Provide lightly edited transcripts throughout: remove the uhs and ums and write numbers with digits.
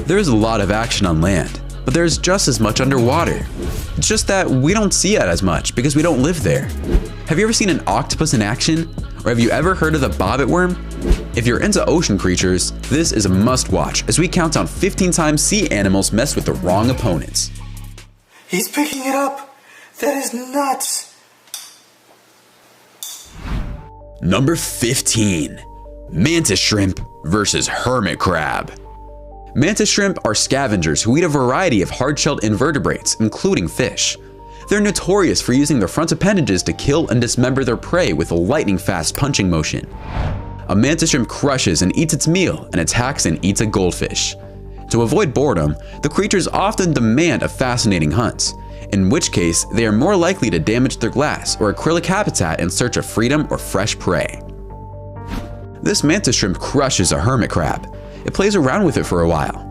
There's a lot of action on land, but there's just as much underwater. It's just that we don't see it as much because we don't live there. Have you ever seen an octopus in action? Or have you ever heard of the bobbit worm? If you're into ocean creatures, this is a must-watch as we count down 15 times sea animals mess with the wrong opponents. He's picking it up! That is nuts! Number 15. Mantis shrimp versus hermit crab. Mantis shrimp are scavengers who eat a variety of hard-shelled invertebrates, including fish. They're notorious for using their front appendages to kill and dismember their prey with a lightning-fast punching motion. A mantis shrimp crushes and eats its meal and attacks and eats a goldfish. To avoid boredom, the creatures often demand a fascinating hunt, in which case they are more likely to damage their glass or acrylic habitat in search of freedom or fresh prey. This mantis shrimp crushes a hermit crab. It plays around with it for a while.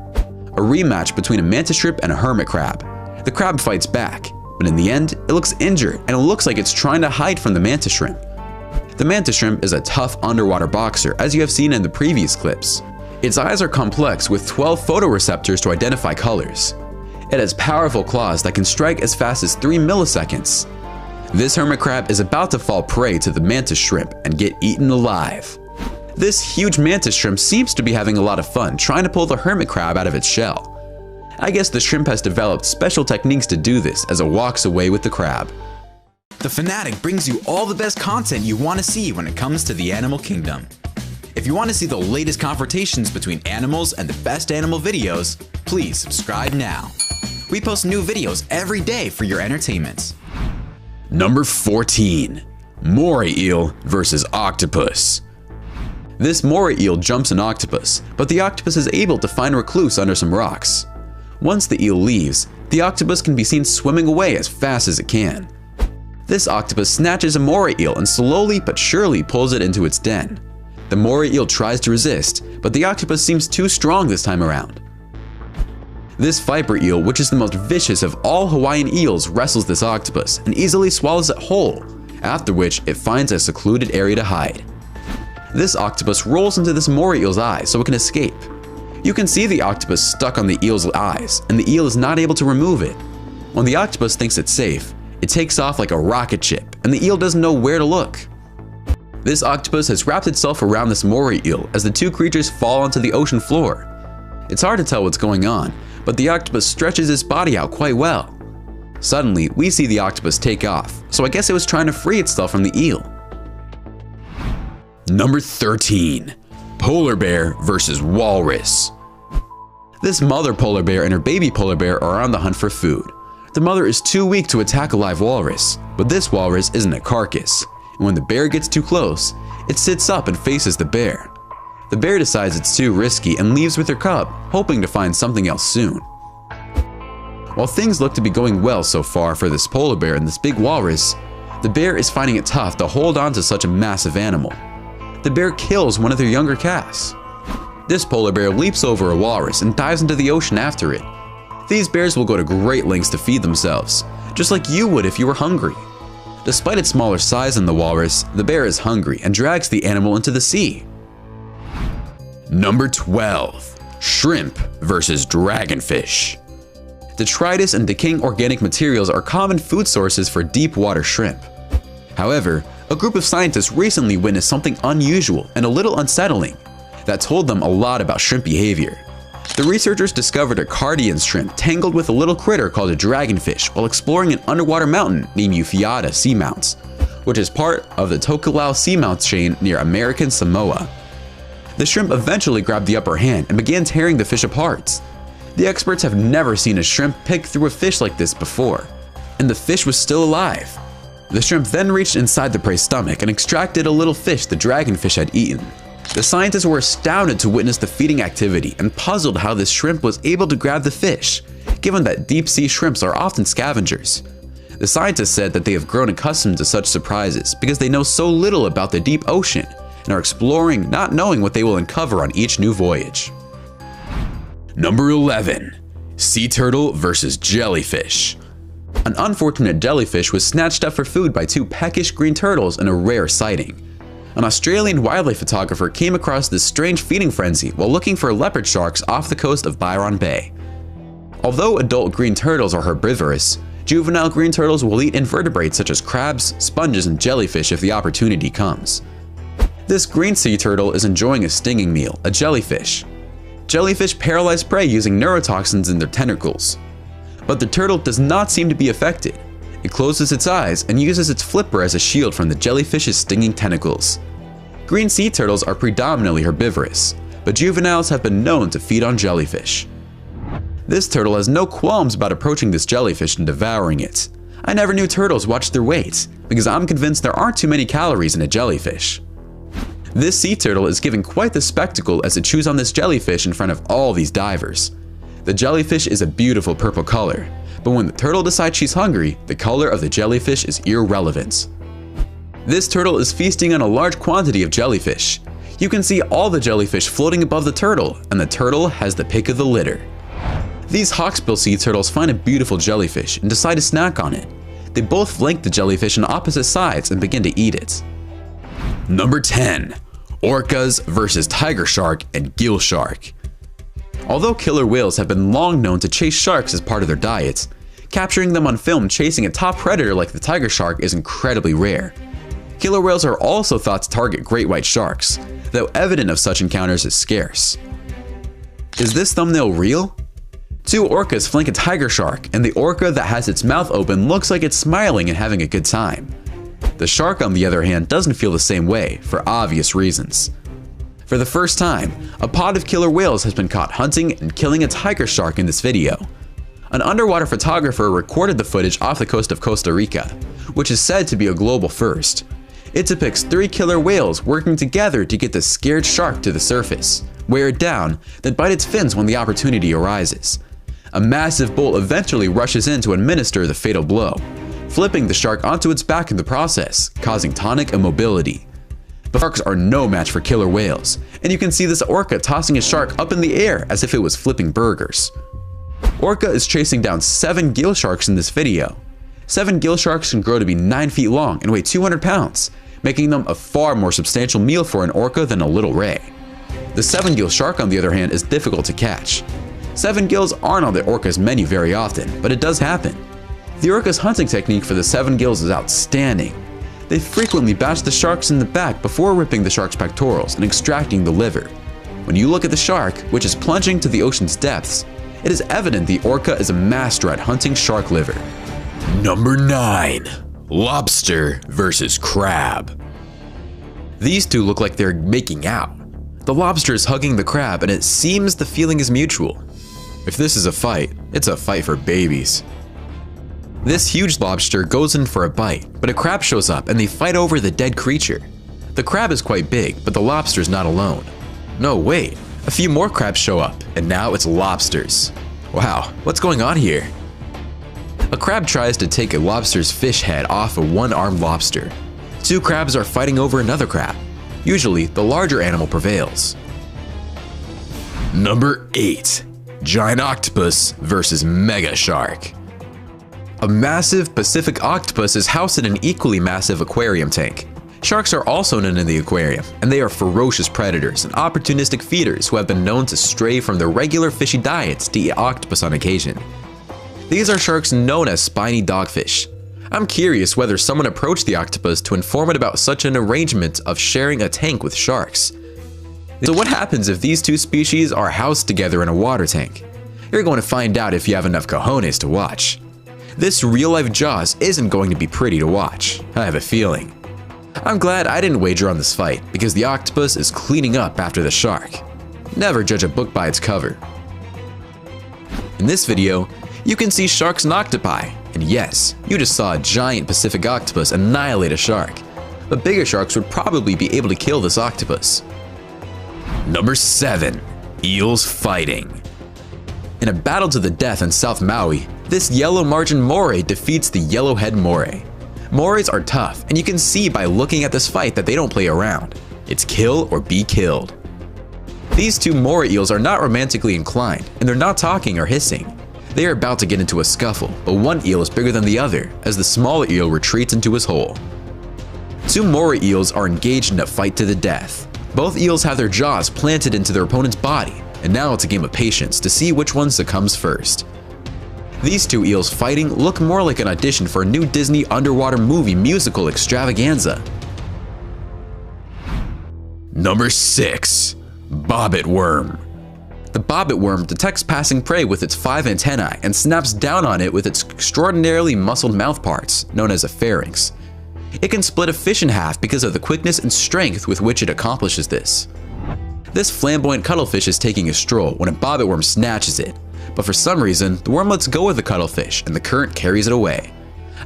A rematch between a mantis shrimp and a hermit crab. The crab fights back, but in the end, it looks injured and it looks like it's trying to hide from the mantis shrimp. The mantis shrimp is a tough underwater boxer, as you have seen in the previous clips. Its eyes are complex with 12 photoreceptors to identify colors. It has powerful claws that can strike as fast as 3 milliseconds. This hermit crab is about to fall prey to the mantis shrimp and get eaten alive. This huge mantis shrimp seems to be having a lot of fun trying to pull the hermit crab out of its shell. I guess the shrimp has developed special techniques to do this as it walks away with the crab. The Fanatic brings you all the best content you want to see when it comes to the animal kingdom. If you want to see the latest confrontations between animals and the best animal videos, please subscribe now. We post new videos every day for your entertainment. Number 14. Moray eel versus octopus. This moray eel jumps an octopus, but the octopus is able to find recluse under some rocks. Once the eel leaves, the octopus can be seen swimming away as fast as it can. This octopus snatches a moray eel and slowly but surely pulls it into its den. The moray eel tries to resist, but the octopus seems too strong this time around. This viper eel, which is the most vicious of all Hawaiian eels, wrestles this octopus and easily swallows it whole, after which it finds a secluded area to hide. This octopus rolls into this moray eel's eye so it can escape. You can see the octopus stuck on the eel's eyes, and the eel is not able to remove it. When the octopus thinks it's safe, it takes off like a rocket ship, and the eel doesn't know where to look. This octopus has wrapped itself around this moray eel as the two creatures fall onto the ocean floor. It's hard to tell what's going on, but the octopus stretches its body out quite well. Suddenly, we see the octopus take off, so I guess it was trying to free itself from the eel. Number 13. Polar bear versus walrus. This mother polar bear and her baby polar bear are on the hunt for food. The mother is too weak to attack a live walrus, but this walrus isn't a carcass, and when the bear gets too close, it sits up and faces the bear. The bear decides it's too risky and leaves with her cub, hoping to find something else soon. While things look to be going well so far for this polar bear and this big walrus, the bear is finding it tough to hold on to such a massive animal. The bear kills one of their younger calves. This polar bear leaps over a walrus and dives into the ocean after it. These bears will go to great lengths to feed themselves, just like you would if you were hungry. Despite its smaller size than the walrus, the bear is hungry and drags the animal into the sea. Number 12. Shrimp versus dragonfish. Detritus and decaying organic materials are common food sources for deep water shrimp. However, a group of scientists recently witnessed something unusual and a little unsettling that told them a lot about shrimp behavior. The researchers discovered a Cardian shrimp tangled with a little critter called a dragonfish while exploring an underwater mountain named Ufiata Seamounts, which is part of the Tokelau Seamounts chain near American Samoa. The shrimp eventually grabbed the upper hand and began tearing the fish apart. The experts have never seen a shrimp pick through a fish like this before, and the fish was still alive. The shrimp then reached inside the prey's stomach and extracted a little fish the dragonfish had eaten. The scientists were astounded to witness the feeding activity and puzzled how this shrimp was able to grab the fish, given that deep-sea shrimps are often scavengers. The scientists said that they have grown accustomed to such surprises because they know so little about the deep ocean and are exploring, not knowing what they will uncover on each new voyage. Number 11. Sea turtle versus jellyfish. An unfortunate jellyfish was snatched up for food by two peckish green turtles in a rare sighting. An Australian wildlife photographer came across this strange feeding frenzy while looking for leopard sharks off the coast of Byron Bay. Although adult green turtles are herbivorous, juvenile green turtles will eat invertebrates such as crabs, sponges, and jellyfish if the opportunity comes. This green sea turtle is enjoying a stinging meal, a jellyfish. Jellyfish paralyze prey using neurotoxins in their tentacles. But the turtle does not seem to be affected. It closes its eyes and uses its flipper as a shield from the jellyfish's stinging tentacles. Green sea turtles are predominantly herbivorous, but juveniles have been known to feed on jellyfish. This turtle has no qualms about approaching this jellyfish and devouring it. I never knew turtles watched their weight, because I'm convinced there aren't too many calories in a jellyfish. This sea turtle is giving quite the spectacle as it chews on this jellyfish in front of all these divers. The jellyfish is a beautiful purple color, but when the turtle decides she's hungry, the color of the jellyfish is irrelevant. This turtle is feasting on a large quantity of jellyfish. You can see all the jellyfish floating above the turtle, and the turtle has the pick of the litter. These hawksbill sea turtles find a beautiful jellyfish and decide to snack on it. They both flank the jellyfish on opposite sides and begin to eat it. Number 10. Orcas versus tiger shark and gill shark. Although killer whales have been long known to chase sharks as part of their diets, capturing them on film chasing a top predator like the tiger shark is incredibly rare. Killer whales are also thought to target great white sharks, though evidence of such encounters is scarce. Is this thumbnail real? Two orcas flank a tiger shark, and the orca that has its mouth open looks like it's smiling and having a good time. The shark, on the other hand, doesn't feel the same way, for obvious reasons. For the first time, a pod of killer whales has been caught hunting and killing a tiger shark in this video. An underwater photographer recorded the footage off the coast of Costa Rica, which is said to be a global first. It depicts 3 killer whales working together to get the scared shark to the surface, wear it down, then bite its fins when the opportunity arises. A massive bull eventually rushes in to administer the fatal blow, flipping the shark onto its back in the process, causing tonic immobility. But sharks are no match for killer whales, and you can see this orca tossing a shark up in the air as if it was flipping burgers. Orca is chasing down 7 gill sharks in this video. 7 gill sharks can grow to be 9 feet long and weigh 200 pounds, making them a far more substantial meal for an orca than a little ray. The 7 gill shark, on the other hand, is difficult to catch. 7 gills aren't on the orca's menu very often, but it does happen. The orca's hunting technique for the 7 gills is outstanding. They frequently bash the sharks in the back before ripping the shark's pectorals and extracting the liver. When you look at the shark, which is plunging to the ocean's depths, it is evident the orca is a master at hunting shark liver. Number 9. Lobster versus crab. These two look like they're making out. The lobster is hugging the crab, and it seems the feeling is mutual. If this is a fight, it's a fight for babies. This huge lobster goes in for a bite, but a crab shows up and they fight over the dead creature. The crab is quite big, but the lobster is not alone. No, wait, a few more crabs show up, and now it's lobsters. Wow, what's going on here? A crab tries to take a lobster's fish head off a one-armed lobster. 2 crabs are fighting over another crab. Usually, the larger animal prevails. Number 8. Giant octopus versus mega shark. A massive Pacific octopus is housed in an equally massive aquarium tank. Sharks are also known in the aquarium, and they are ferocious predators and opportunistic feeders who have been known to stray from their regular fishy diets to eat octopus on occasion. These are sharks known as spiny dogfish. I'm curious whether someone approached the octopus to inform it about such an arrangement of sharing a tank with sharks. So what happens if these two species are housed together in a water tank? You're going to find out if you have enough cojones to watch. This real-life Jaws isn't going to be pretty to watch, I have a feeling. I'm glad I didn't wager on this fight, because the octopus is cleaning up after the shark. Never judge a book by its cover. In this video, you can see sharks and octopi, and yes, you just saw a giant Pacific octopus annihilate a shark, but bigger sharks would probably be able to kill this octopus. Number 7. Eels fighting. In a battle to the death in South Maui, this yellow margin moray defeats the yellowhead moray. Morays are tough, and you can see by looking at this fight that they don't play around. It's kill or be killed. These two moray eels are not romantically inclined, and they're not talking or hissing. They are about to get into a scuffle, but one eel is bigger than the other as the smaller eel retreats into his hole. Two moray eels are engaged in a fight to the death. Both eels have their jaws planted into their opponent's body, and now it's a game of patience to see which one succumbs first. These two eels fighting look more like an audition for a new Disney underwater movie musical extravaganza. Number 6. Bobbit worm. The bobbit worm detects passing prey with its 5 antennae and snaps down on it with its extraordinarily muscled mouth parts, known as a pharynx. It can split a fish in half because of the quickness and strength with which it accomplishes this. This flamboyant cuttlefish is taking a stroll when a bobbit worm snatches it, but for some reason, the worm lets go of the cuttlefish and the current carries it away.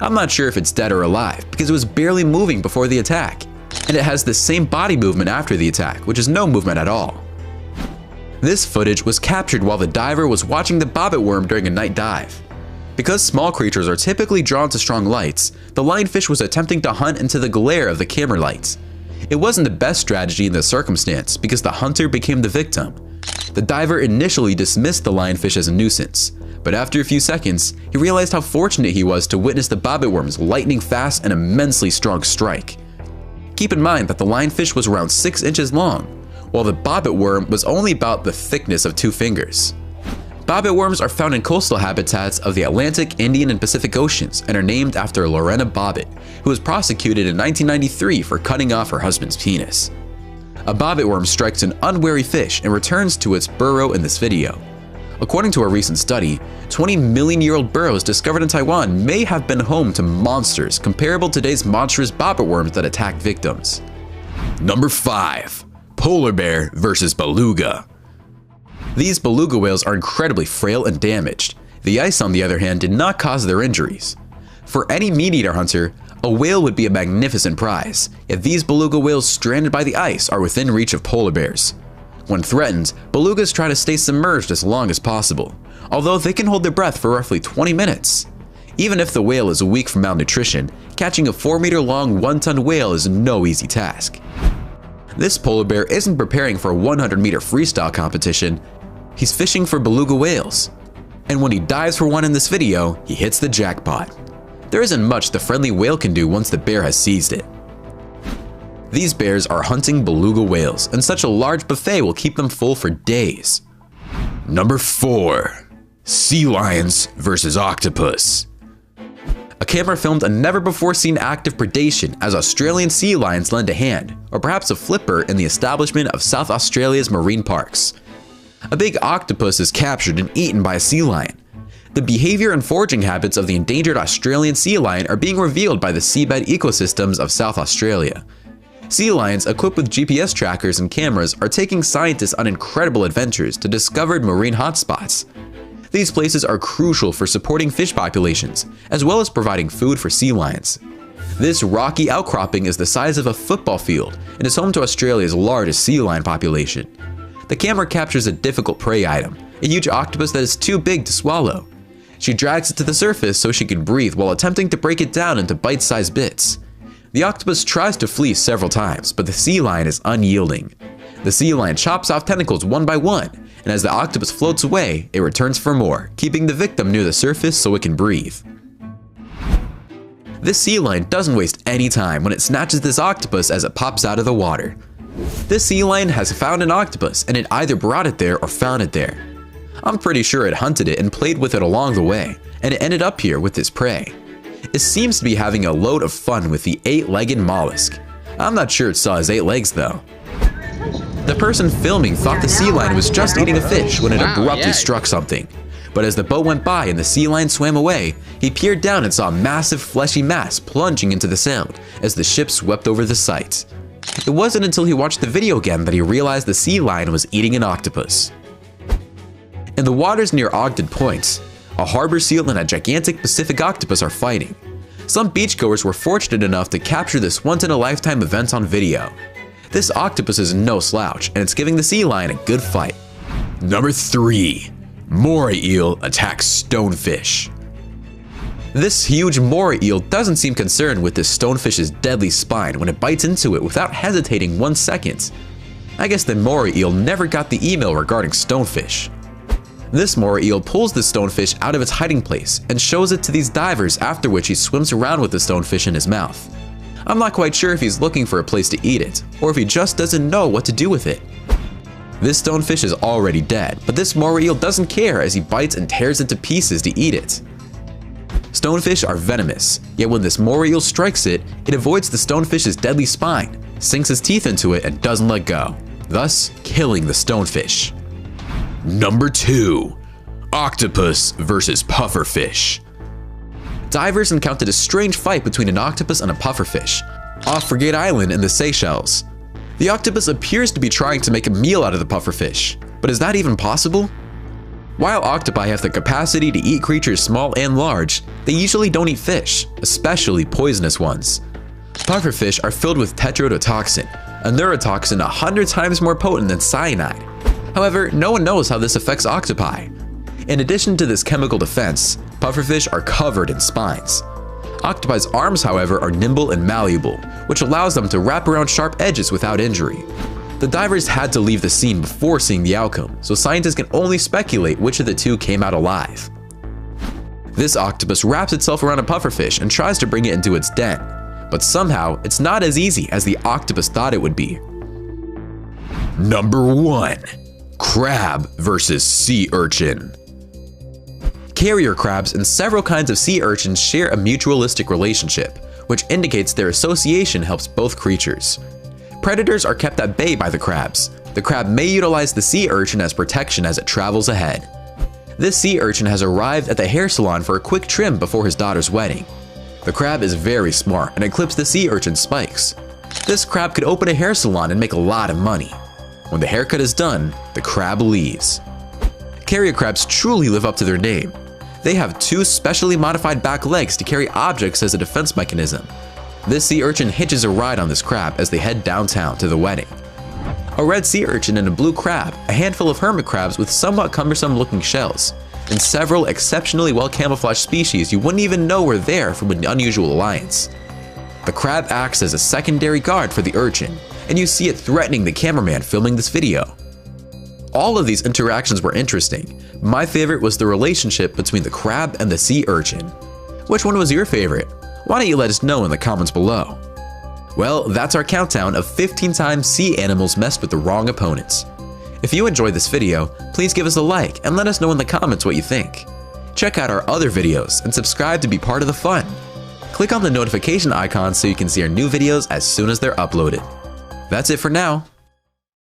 I'm not sure if it's dead or alive because it was barely moving before the attack, and it has the same body movement after the attack, which is no movement at all. This footage was captured while the diver was watching the bobbit worm during a night dive. Because small creatures are typically drawn to strong lights, the lionfish was attempting to hunt into the glare of the camera lights. It wasn't the best strategy in this circumstance because the hunter became the victim. The diver initially dismissed the lionfish as a nuisance, but after a few seconds, he realized how fortunate he was to witness the bobbit worm's lightning fast and immensely strong strike. Keep in mind that the lionfish was around 6 inches long, while the bobbit worm was only about the thickness of 2 fingers. Bobbit worms are found in coastal habitats of the Atlantic, Indian, and Pacific Oceans and are named after Lorena Bobbitt, who was prosecuted in 1993 for cutting off her husband's penis. A bobbit worm strikes an unwary fish and returns to its burrow in this video. According to a recent study, 20-million-year-old burrows discovered in Taiwan may have been home to monsters comparable to today's monstrous bobbit worms that attack victims. Number 5. Polar bear versus beluga. These beluga whales are incredibly frail and damaged. The ice, on the other hand, did not cause their injuries. For any meat-eater hunter, a whale would be a magnificent prize, yet these beluga whales stranded by the ice are within reach of polar bears. When threatened, belugas try to stay submerged as long as possible, although they can hold their breath for roughly 20 minutes. Even if the whale is weak from malnutrition, catching a 4-meter-long 1-ton whale is no easy task. This polar bear isn't preparing for a 100-meter freestyle competition. He's fishing for beluga whales. And when he dives for one in this video, he hits the jackpot. There isn't much the friendly whale can do once the bear has seized it. These bears are hunting beluga whales, and such a large buffet will keep them full for days. Number 4. Sea lions versus octopus. A camera filmed a never-before-seen act of predation as Australian sea lions lend a hand, or perhaps a flipper, in the establishment of South Australia's marine parks. A big octopus is captured and eaten by a sea lion. The behavior and foraging habits of the endangered Australian sea lion are being revealed by the seabed ecosystems of South Australia. Sea lions equipped with GPS trackers and cameras are taking scientists on incredible adventures to discovered marine hotspots. These places are crucial for supporting fish populations, as well as providing food for sea lions. This rocky outcropping is the size of a football field and is home to Australia's largest sea lion population. The camera captures a difficult prey item, a huge octopus that is too big to swallow. She drags it to the surface so she can breathe while attempting to break it down into bite-sized bits. The octopus tries to flee several times, but the sea lion is unyielding. The sea lion chops off tentacles one by one, and as the octopus floats away, it returns for more, keeping the victim near the surface so it can breathe. This sea lion doesn't waste any time when it snatches this octopus as it pops out of the water. This sea lion has found an octopus, and it either brought it there or found it there. I'm pretty sure it hunted it and played with it along the way, and it ended up here with its prey. It seems to be having a load of fun with the 8-legged mollusk. I'm not sure it saw his 8 legs though. The person filming thought the sea lion was just eating a fish when it abruptly struck something. But as the boat went by and the sea lion swam away, he peered down and saw a massive fleshy mass plunging into the sound as the ship swept over the site. It wasn't until he watched the video again that he realized the sea lion was eating an octopus. In the waters near Ogden Point, a harbor seal and a gigantic Pacific octopus are fighting. Some beachgoers were fortunate enough to capture this once-in-a-lifetime event on video. This octopus is no slouch, and it's giving the sea lion a good fight. Number 3. Moray eel attacks stonefish. This huge moray eel doesn't seem concerned with this stonefish's deadly spine when it bites into it without hesitating 1 second. I guess the moray eel never got the email regarding stonefish. This moray eel pulls the stonefish out of its hiding place and shows it to these divers, after which he swims around with the stonefish in his mouth. I'm not quite sure if he's looking for a place to eat it, or if he just doesn't know what to do with it. This stonefish is already dead, but this moray eel doesn't care as he bites and tears it to pieces to eat it. Stonefish are venomous, yet when this moray eel strikes it, it avoids the stonefish's deadly spine, sinks its teeth into it, and doesn't let go, thus killing the stonefish. Number 2. Octopus versus pufferfish. Divers encountered a strange fight between an octopus and a pufferfish off Frigate Island in the Seychelles. The octopus appears to be trying to make a meal out of the pufferfish, but is that even possible? While octopi have the capacity to eat creatures small and large, they usually don't eat fish, especially poisonous ones. Pufferfish are filled with tetrodotoxin, a neurotoxin 100 times more potent than cyanide. However, no one knows how this affects octopi. In addition to this chemical defense, pufferfish are covered in spines. Octopi's arms, however, are nimble and malleable, which allows them to wrap around sharp edges without injury. The divers had to leave the scene before seeing the outcome, so scientists can only speculate which of the two came out alive. This octopus wraps itself around a pufferfish and tries to bring it into its den, but somehow it's not as easy as the octopus thought it would be. Number 1. Crab versus sea urchin. Carrier crabs and several kinds of sea urchins share a mutualistic relationship, which indicates their association helps both creatures. Predators are kept at bay by the crabs. The crab may utilize the sea urchin as protection as it travels ahead. This sea urchin has arrived at the hair salon for a quick trim before his daughter's wedding. The crab is very smart and clips the sea urchin's spikes. This crab could open a hair salon and make a lot of money. When the haircut is done, the crab leaves. Carrier crabs truly live up to their name. They have 2 specially modified back legs to carry objects as a defense mechanism. This sea urchin hitches a ride on this crab as they head downtown to the wedding. A red sea urchin and a blue crab, a handful of hermit crabs with somewhat cumbersome looking shells, and several exceptionally well camouflaged species you wouldn't even know were there from an unusual alliance. The crab acts as a secondary guard for the urchin, and you see it threatening the cameraman filming this video. All of these interactions were interesting. My favorite was the relationship between the crab and the sea urchin. Which one was your favorite? Why don't you let us know in the comments below? Well, that's our countdown of 15 times sea animals messed with the wrong opponents. If you enjoyed this video, please give us a like and let us know in the comments what you think. Check out our other videos and subscribe to be part of the fun. Click on the notification icon so you can see our new videos as soon as they're uploaded. That's it for now.